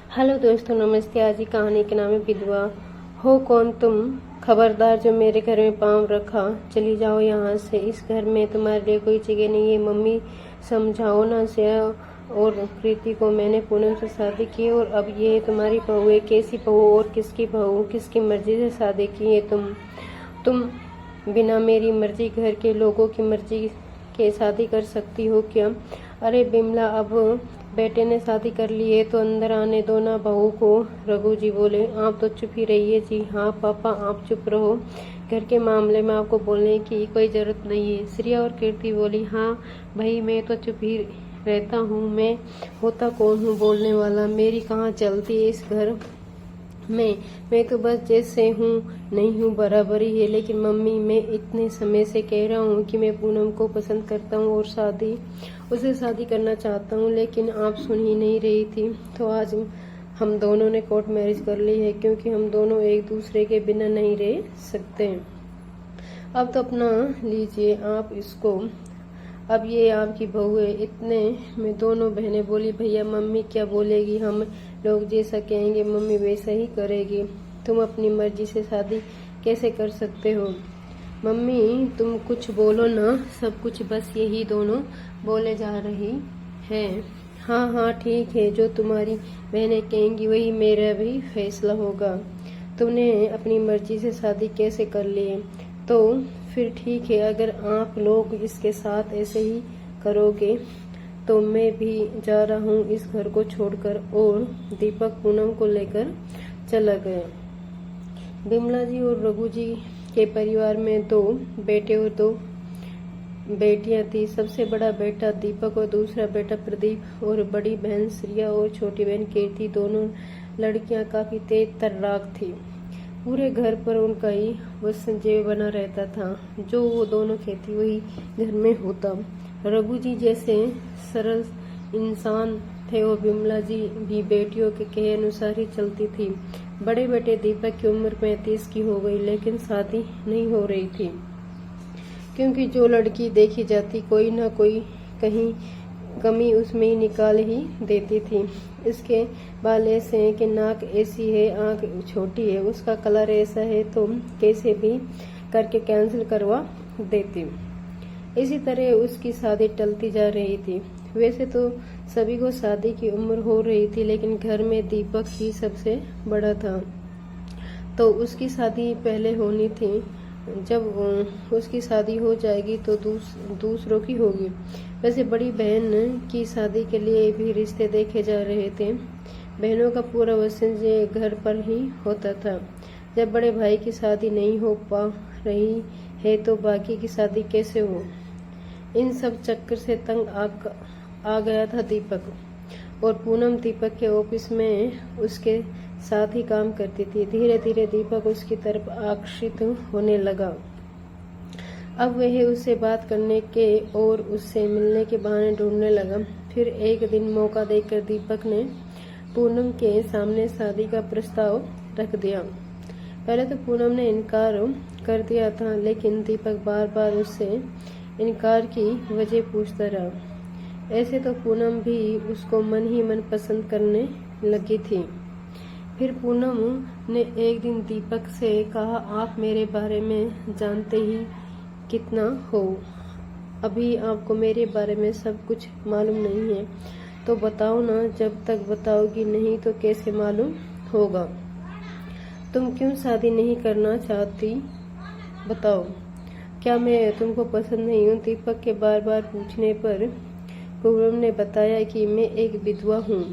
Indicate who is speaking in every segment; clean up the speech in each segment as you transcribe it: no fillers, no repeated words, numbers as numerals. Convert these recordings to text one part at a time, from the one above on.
Speaker 1: Hello दोस्तों, नमस्ते। आज की कहानी के नाम है विधवा। हो कौन तुम? खबरदार, जो मेरे घर में पांव रखा, चली जाओ यहाँ से। इस घर में तुम्हारे लिए कोई जगह नहीं है। मम्मी, समझाओ ना श्रेया और प्रीति को। मैंने पूनम से शादी की और अब ये तुम्हारी बहू है। कैसी बहू और किसकी बहू? किसकी मर्जी से शादी की है तुम बिना मेरी मर्जी, घर के लोगों की मर्जी के शादी कर सकती हो क्या? अरे बिमला, अब बेटे ने शादी कर ली है तो अंदर आने दो ना बहू को। रघु जी बोले। आप तो चुप ही रहिए। जी हाँ पापा, आप चुप रहो। घर के मामले में आपको बोलने की कोई जरूरत नहीं है। श्रेया और कीर्ति बोली। हाँ भाई, मैं तो चुप ही रहता हूँ। मैं होता कौन हूँ बोलने वाला? मेरी कहाँ चलती है इस घर मैं तो बस जैसे हूँ नहीं हूँ बराबरी है। लेकिन मम्मी, मैं इतने समय से कह रहा हूँ कि मैं पूनम को पसंद करता हूँ और उसे शादी करना चाहता हूँ, लेकिन आप सुन ही नहीं रही थी। तो आज हम दोनों ने कोर्ट मैरिज कर ली है, क्योंकि हम दोनों एक दूसरे के बिना नहीं रह सकते। अब तो अपना लीजिए आप इसको। अब ये आपकी बहू है। इतने में दोनों बहनें बोली। भैया, मम्मी क्या बोलेगी? हम लोग जैसा कहेंगे मम्मी वैसा ही करेगी। तुम अपनी मर्जी से शादी कैसे कर सकते हो? मम्मी तुम कुछ बोलो ना। सब कुछ बस यही दोनों बोले जा रही है। हाँ हाँ ठीक है, जो तुम्हारी बहनें कहेंगी वही मेरा भी फैसला होगा। तुमने अपनी मर्जी से शादी कैसे कर ली? तो फिर ठीक है, अगर आप लोग इसके साथ ऐसे ही करोगे तो मैं भी जा रहा हूँ इस घर को छोड़कर। और दीपक पूनम को लेकर चला गया। बिमला जी और रघु जी के परिवार में 2 बेटे और 2 बेटियां थी। सबसे बड़ा बेटा दीपक और दूसरा बेटा प्रदीप और बड़ी बहन श्रेया और छोटी बहन कीर्ति। दोनों लड़कियां काफी तेज तर्राक थी। पूरे घर पर उनका ही वसंजय बना रहता था। जो वो दोनों कहती वही घर में होता। रघु जी जैसे सरल इंसान थे और बिमला जी भी बेटियों के कहे अनुसार ही चलती थी। बड़े बेटे दीपक की उम्र 35 की हो गई, लेकिन शादी नहीं हो रही थी, क्योंकि जो लड़की देखी जाती कोई ना कोई कहीं कमी उसमें ही निकाल ही देती थी। इसके बाल ऐसे हैं कि नाक ऐसी है, आंख छोटी है, उसका कलर ऐसा है तो कैसे भी करके कैंसिल करवा देती। इसी तरह उसकी शादी टलती जा रही थी। वैसे तो सभी को शादी की उम्र हो रही थी, लेकिन घर में दीपक ही सबसे बड़ा था, तो उसकी शादी पहले होनी थी। जब उसकी शादी हो जाएगी तो दूसरों की होगी। वैसे बड़ी बहन की शादी के लिए भी रिश्ते देखे जा रहे थे। बहनों का पूरा वसंजय घर पर ही होता था। जब बड़े भाई की शादी नहीं हो पा रही है तो बाकी की शादी कैसे हो? इन सब चक्कर से तंग आ गया था दीपक। और पूनम दीपक के ऑफिस में उसके साथ ही काम करती थी। धीरे धीरे दीपक उसकी तरफ आकर्षित होने लगा। अब वह उससे बात करने के और उससे मिलने के बहाने ढूंढने लगा। फिर एक दिन मौका देखकर दीपक ने पूनम के सामने शादी का प्रस्ताव रख दिया। पहले तो पूनम ने इनकार कर दिया था, लेकिन दीपक बार बार उससे इनकार की वजह पूछता रहा। ऐसे तो पूनम भी उसको मन ही मन पसंद करने लगी थी। फिर पूनम ने एक दिन दीपक से कहा, आप मेरे बारे में जानते ही कितना हो। अभी आपको मेरे बारे में सब कुछ मालूम नहीं है, तो बताओ ना। जब तक बताओगी नहीं तो कैसे मालूम होगा? तुम क्यों शादी नहीं करना चाहती, बताओ। क्या मैं तुमको पसंद नहीं हूँ? दीपक के बार बार पूछने पर पूनम ने बताया कि मैं एक विधवा हूँ।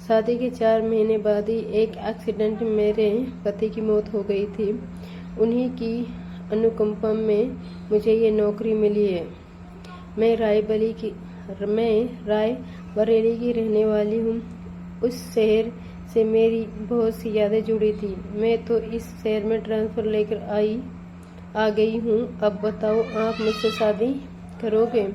Speaker 1: शादी के 4 महीने बाद ही एक एक्सीडेंट में मेरे पति की मौत हो गई थी। उन्हीं की अनुकंपा में मुझे ये नौकरी मिली है। मैं रायबरेली की रहने वाली हूँ। उस शहर से मेरी बहुत सी यादें जुड़ी थी। मैं तो इस शहर में ट्रांसफर लेकर आ गई हूँ। अब बताओ, आप मुझसे शादी करोगे?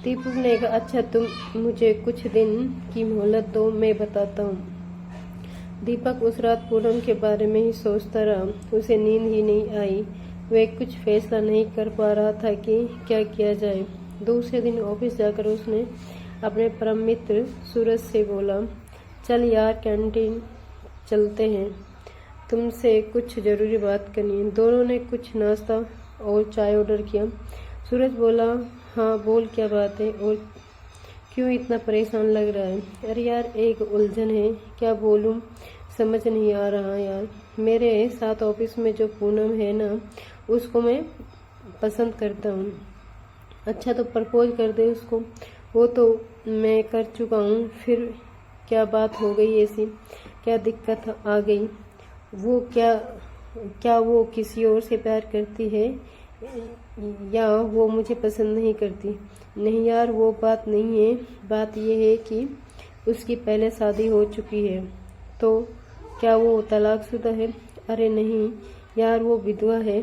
Speaker 1: दीपक ने कहा, अच्छा तुम मुझे कुछ दिन की मोहलत दो, मैं बताता हूँ। दीपक उस रात पूनम के बारे में ही सोचता रहा। उसे नींद ही नहीं आई। वह कुछ फैसला नहीं कर पा रहा था कि क्या किया जाए। दूसरे दिन ऑफिस जाकर उसने अपने परम मित्र सूरज से बोला, चल यार कैंटीन चलते हैं, तुमसे कुछ जरूरी बात करनी है। दोनों ने कुछ नाश्ता और चाय ऑर्डर किया। सूरज बोला, हाँ बोल क्या बात है और क्यों इतना परेशान लग रहा है? अरे यार एक उलझन है, क्या बोलूं समझ नहीं आ रहा यार। मेरे साथ ऑफिस में जो पूनम है ना, उसको मैं पसंद करता हूँ। अच्छा तो प्रपोज कर दे उसको। वो तो मैं कर चुका हूँ, फिर क्या बात हो गई ऐसी? क्या दिक्कत आ गई? वो क्या वो किसी और से प्यार करती है या वो मुझे पसंद नहीं करती? नहीं यार वो बात नहीं है, बात यह है कि उसकी पहले शादी हो चुकी है। तो क्या वो तलाकशुदा है? अरे नहीं यार वो विधवा है।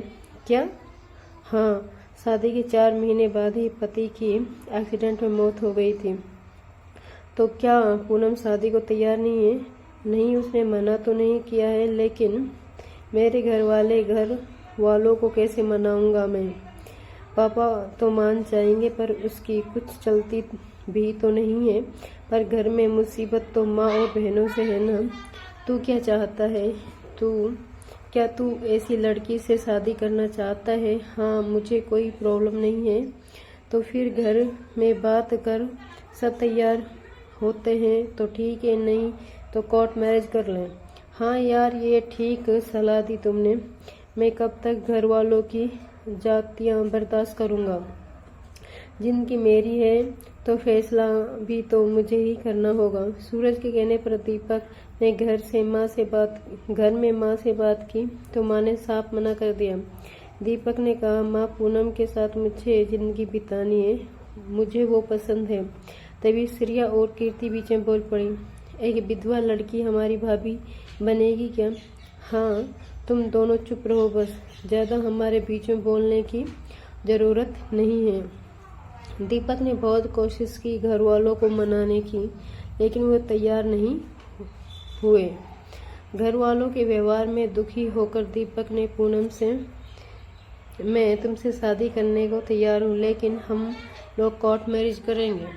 Speaker 1: क्या? हाँ, शादी के 4 महीने बाद ही पति की एक्सीडेंट में मौत हो गई थी। तो क्या पूनम शादी को तैयार नहीं है? नहीं, उसने मना तो नहीं किया है, लेकिन मेरे घर वालों को कैसे मनाऊंगा मैं? पापा तो मान जाएंगे पर उसकी कुछ चलती भी तो नहीं है। पर घर में मुसीबत तो माँ और बहनों से है ना। तू क्या चाहता है? क्या तू ऐसी लड़की से शादी करना चाहता है? हाँ, मुझे कोई प्रॉब्लम नहीं है। तो फिर घर में बात कर, सब तैयार होते हैं तो ठीक है, नहीं तो कोर्ट मैरिज कर लें। हाँ यार ये ठीक सलाह दी तुमने। मैं कब तक घर वालों की जातियाँ बर्दाश्त करूँगा? जिनकी मेरी है तो फैसला भी तो मुझे ही करना होगा। सूरज के कहने पर दीपक ने घर में माँ से बात की तो माँ ने साफ मना कर दिया। दीपक ने कहा, माँ पूनम के साथ मुझे जिंदगी बितानी है, मुझे वो पसंद है। तभी श्रेया और कीर्ति बीच में बोल पड़ी, एक विधवा लड़की हमारी भाभी बनेगी क्या? हाँ, तुम दोनों चुप रहो बस, ज़्यादा हमारे बीच में बोलने की ज़रूरत नहीं है। दीपक ने बहुत कोशिश की घर वालों को मनाने की, लेकिन वो तैयार नहीं हुए। घर वालों के व्यवहार में दुखी होकर दीपक ने पूनम से, मैं तुमसे शादी करने को तैयार हूँ, लेकिन हम लोग कोर्ट मैरिज करेंगे।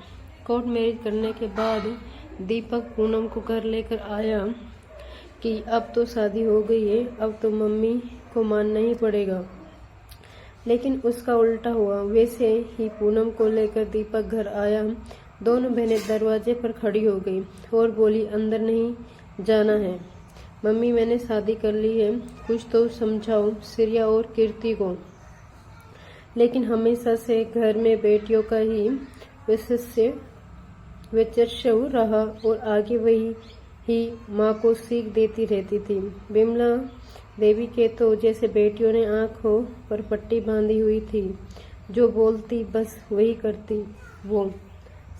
Speaker 1: कोर्ट मैरिज करने के बाद दीपक पूनम को घर लेकर आया कि अब तो शादी हो गई है, अब तो मम्मी को मानना ही पड़ेगा। लेकिन उसका उल्टा हुआ। वैसे ही पूनम को लेकर दीपक घर आया। दोनों बहनें दरवाजे पर खड़ी हो गई और बोली, अंदर नहीं जाना है। मम्मी मैंने शादी कर ली है, कुछ तो समझाओ श्रेया और कीर्ति को। लेकिन हमेशा से घर में बेटियों का ही वर्चस्व रहा और आगे वही ही माँ को सीख देती रहती थी। बिमला देवी के तो जैसे बेटियों ने आंखों पर पट्टी बांधी हुई थी, जो बोलती बस वही करती वो।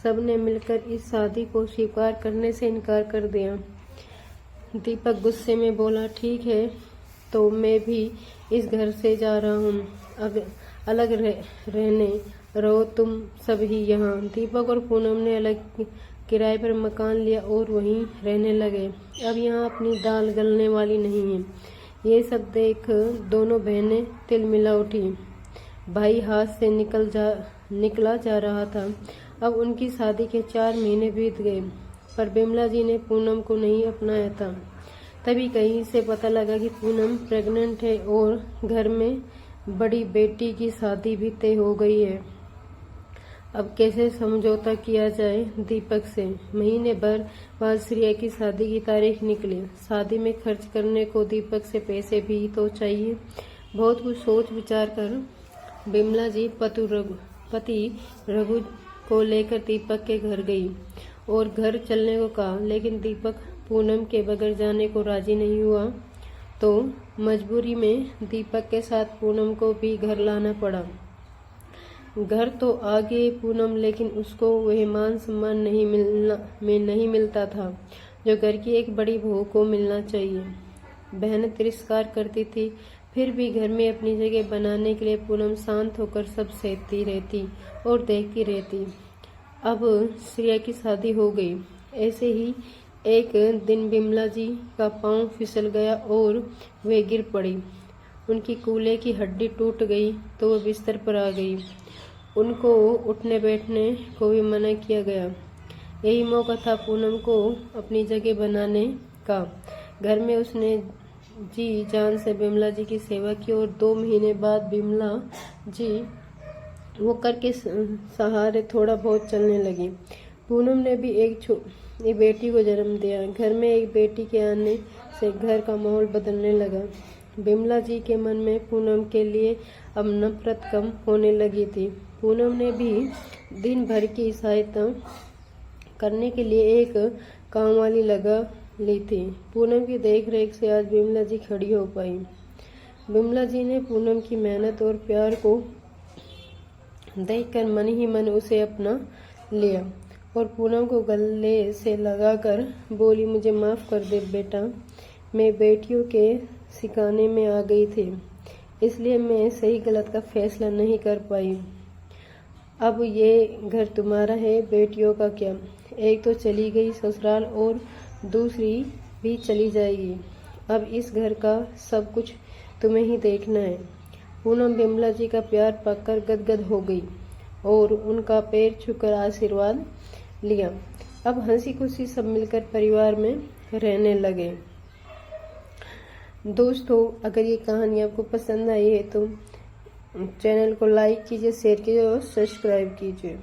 Speaker 1: सबने मिलकर इस शादी को स्वीकार करने से इनकार कर दिया। दीपक गुस्से में बोला, ठीक है तो मैं भी इस घर से जा रहा हूँ, अब अलग रहने रहो तुम सब ही यहाँ। दीपक और पूनम ने अलग किराए पर मकान लिया और वहीं रहने लगे। अब यहाँ अपनी दाल गलने वाली नहीं है। ये सब देख दोनों बहनें तिलमिला उठी। भाई हाथ से निकला जा रहा था। अब उनकी शादी के 4 महीने बीत गए, पर बिमला जी ने पूनम को नहीं अपनाया था। तभी कहीं से पता लगा कि पूनम प्रेग्नेंट है और घर में बड़ी बेटी की शादी भी तय हो गई है। अब कैसे समझौता किया जाए दीपक से? महीने भर बाद श्रेया की शादी की तारीख निकली। शादी में खर्च करने को दीपक से पैसे भी तो चाहिए। बहुत कुछ सोच विचार कर बिमला जी पति रघु को लेकर दीपक के घर गई और घर चलने को कहा, लेकिन दीपक पूनम के बगैर जाने को राजी नहीं हुआ। तो मजबूरी में दीपक के साथ पूनम को भी घर लाना पड़ा। घर तो आ गई पूनम, लेकिन उसको वह मान सम्मान नहीं मिलता था जो घर की एक बड़ी बहू को मिलना चाहिए। बहन तिरस्कार करती थी, फिर भी घर में अपनी जगह बनाने के लिए पूनम शांत होकर सब सहती रहती और देखती रहती। अब श्रेया की शादी हो गई। ऐसे ही एक दिन बिमला जी का पांव फिसल गया और वे गिर पड़ी। उनकी कूल्हे की हड्डी टूट गई तो वह बिस्तर पर आ गई। उनको उठने बैठने को भी मना किया गया। यही मौका था पूनम को अपनी जगह बनाने का। घर में उसने जी जान से बिमला जी की सेवा की और 2 महीने बाद बिमला जी वो करके सहारे थोड़ा बहुत चलने लगी। पूनम ने भी एक बेटी को जन्म दिया। घर में एक बेटी के आने से घर का माहौल बदलने लगा। बिमला जी के मन में पूनम के लिए अब नफरत कम होने लगी थी। पूनम ने भी दिन भर की सहायता करने के लिए एक काम वाली लगा ली थी। पूनम की देखरेख से आज बिमला जी खड़ी हो पाई। बिमला जी ने पूनम की मेहनत और प्यार को देखकर मन ही मन उसे अपना लिया और पूनम को गले से लगाकर बोली, मुझे माफ कर दे बेटा, मैं बेटियों के सिखाने में आ गई थी, इसलिए मैं सही गलत का फैसला नहीं कर पाई। अब ये घर तुम्हारा है, बेटियों का क्या, एक तो चली गई ससुराल और दूसरी भी चली जाएगी। अब इस घर का सब कुछ तुम्हें ही देखना है। पूनम बिमला जी का प्यार पाकर गदगद हो गई और उनका पैर छूकर आशीर्वाद लिया। अब हंसी खुशी सब मिलकर परिवार में रहने लगे। दोस्तों, अगर ये कहानी आपको पसंद आई है तो चैनल को लाइक कीजिए, शेयर कीजिए और सब्सक्राइब कीजिए।